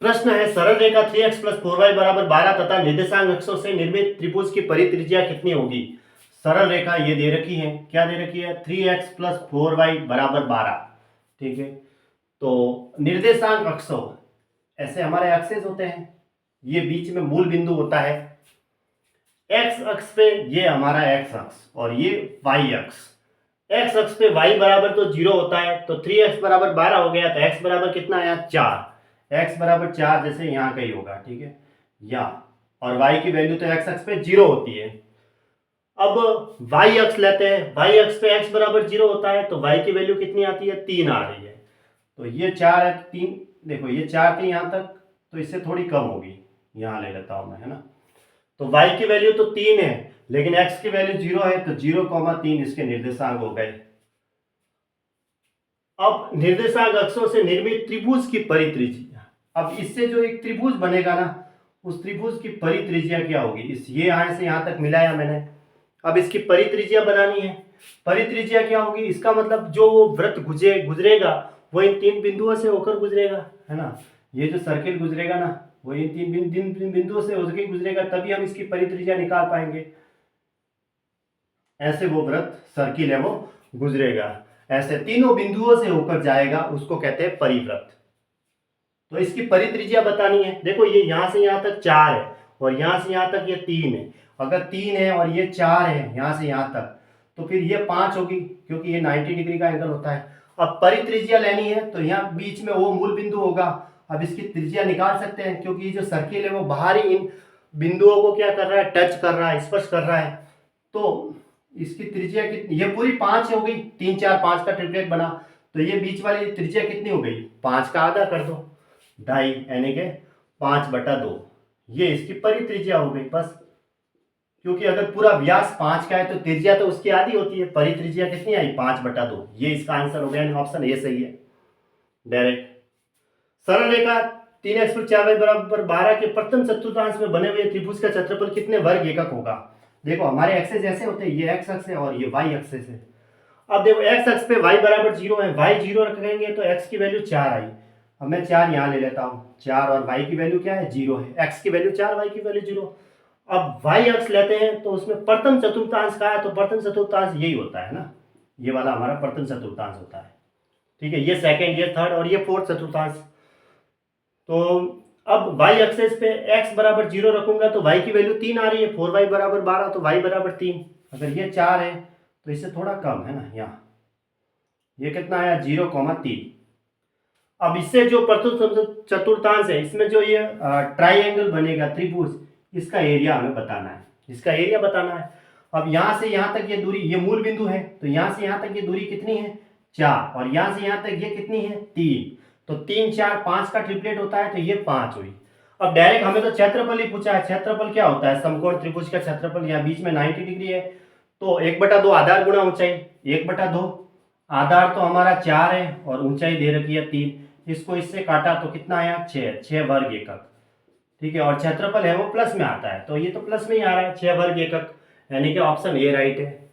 प्रश्न है सरल रेखा 3x प्लस 4y बराबर 12 तथा निर्देशांक अक्षों से निर्मित त्रिभुज की परित्रिज्या कितनी होगी। सरल रेखा ये दे रखी है, क्या दे रखी है, 3x प्लस 4y बराबर 12। ठीक है, तो निर्देशांक अक्षों, ऐसे हमारे एक्सेस होते हैं, ये बीच में मूल बिंदु होता है। एक्स अक्ष पे ये हमारा एक्स अक्ष और ये वाई अक्ष। एक्स अक्ष पे y बराबर तो 0 होता है, तो 3x बराबर 12 हो गया, तो x बराबर कितना आया 4। x बराबर 4 जैसे यहाँ कहीं होगा, ठीक है, यहाँ, और y की वैल्यू तो x अक्ष पे 0 होती है। अब y अक्ष लेते हैं, y अक्ष पे x बराबर 0 होता है, तो y की वैल्यू कितनी आती है, 3 आ रही है। तो ये 4 है, 3, देखो ये 4 थी यहाँ तक, तो इससे थोड़ी कम होगी, यहाँ ले लेता हूँ मैं, है ना। तो y की वैल्यू तो 3 है, लेकिन x की वैल्यू 0 है, तो 0,3 इसके निर्देशांक हो गए। अब निर्देशांक अक्षों से निर्मित त्रिभुज की परित्रिज्या, अब इससे जो एक त्रिभुज बनेगा ना, उस त्रिभुज की परित्रिज्या क्या होगी। इस ये यहाँ से यहाँ तक मिलाया मैंने, अब इसकी परित्रिज्या बनानी है। परित्रिज्या क्या होगी, इसका मतलब जो वो वृत्त गुजरेगा वो इन 3 बिंदुओं से होकर गुजरेगा, है ना। ये जो सर्किल गुजरेगा ना, वो इन 3 बिंदुओं से होकर गुजरेगा, तभी हम इसकी परित्रिज्या निकाल पाएंगे। ऐसे वो वृत्त सर्किल है वो गुजरेगा, ऐसे तीनों बिंदुओं से होकर जाएगा, उसको कहते हैं परिवृत्त। तो इसकी परित्रिज्या बतानी है। देखो ये यहां से यहां तक 4 है और यहां से यहां तक ये 3 है। अगर 3 है और ये 4 है यहां से यहां तक, तो फिर ये 5 होगी, क्योंकि ये 90 डिग्री का एंगल होता है। अब परित्रिज्या लेनी है, तो यहाँ बीच में वो मूल बिंदु होगा। अब इसकी त्रिज्या निकाल सकते हैं, क्योंकि ये जो सर्किल है वो बाहरी इन बिंदुओं को क्या कर रहा है, टच कर रहा है, स्पर्श कर रहा है। तो इसकी त्रिज्या कितनी, ये पूरी 5 हो गई, 3 4 5 का ट्रिपलेट बना, तो ये बीच वाली त्रिज्या कितनी हो गई, 5 का आधा कर दो, 2.5 यानी कि 5/2, ये इसकी परित्रिज्या हो गई बस। क्योंकि अगर पूरा व्यास 5 का है तो त्रिज्या तो उसकी आधी होती है, परित्रिज्या कितनी आई 5/2, ये इसका आंसर हो गया, ऑप्शन ए सही है डायरेक्ट। सरल रेखा 3x + 4y बराबर 12 के प्रथम चतुर्थांश में बने हुए त्रिभुज का क्षेत्रफल कितने वर्ग एकक होगा। देखो हमारे एक्सेस ऐसे होते हैं, ये एक्स अक्ष है और ये वाई एक्सेस है। अब देखो एक्स अक्ष पे y बराबर 0 है, y 0 रखेंगे तो x की वैल्यू 4 आई। अब मैं 4 यहाँ ले लेता हूँ, 4 और y की वैल्यू क्या है 0 है, x की वैल्यू 4, y की वैल्यू 0। अब y अक्ष लेते हैं तो उसमें प्रथम चतुर्थांश का है, तो प्रथम चतुर्थांश यही होता है ना, ये वाला हमारा प्रथम चतुर्थांश होता है, ठीक है। ये सेकेंड, ये थर्ड और ये फोर्थ चतुर्थांश। तो अब y एक्सेस पे x बराबर 0 रखूंगा तो y की वैल्यू 3 आ रही है, 4y बराबर 12, तो y बराबर 3। अगर ये 4 है तो इससे थोड़ा कम है ना, यहाँ ये कितना आया 0,3। अब इससे जो प्रथम चतुर्थांश है, इसमें जो ये ट्राइंगल बनेगा त्रिभुज, इसका एरिया हमें बताना है, इसका एरिया बताना है। अब यहाँ से यहाँ तक ये दूरी, ये मूल बिंदु है, तो यहाँ से यहाँ तक ये दूरी कितनी है 4, और यहाँ से यहाँ तक ये कितनी है 3, तो 3 4 5 का ट्रिपलेट होता है, तो ये 5 हुई। अब डायरेक्ट हमें तो क्षेत्रफल ही पूछा है, क्षेत्रफल क्या होता है, समकोण त्रिभुज का क्षेत्रफल, यहाँ बीच में 90 डिग्री है, तो 1/2 आधार गुणा ऊंचाई, 1/2 आधार तो हमारा 4 है और ऊंचाई दे रखी है 3, इसको इससे काटा तो कितना आया 6 वर्ग एकक, ठीक है। और क्षेत्रफल है वो प्लस में आता है, तो ये तो प्लस में ही आ रहा है 6 वर्ग एकक, यानी कि ऑप्शन ए राइट है।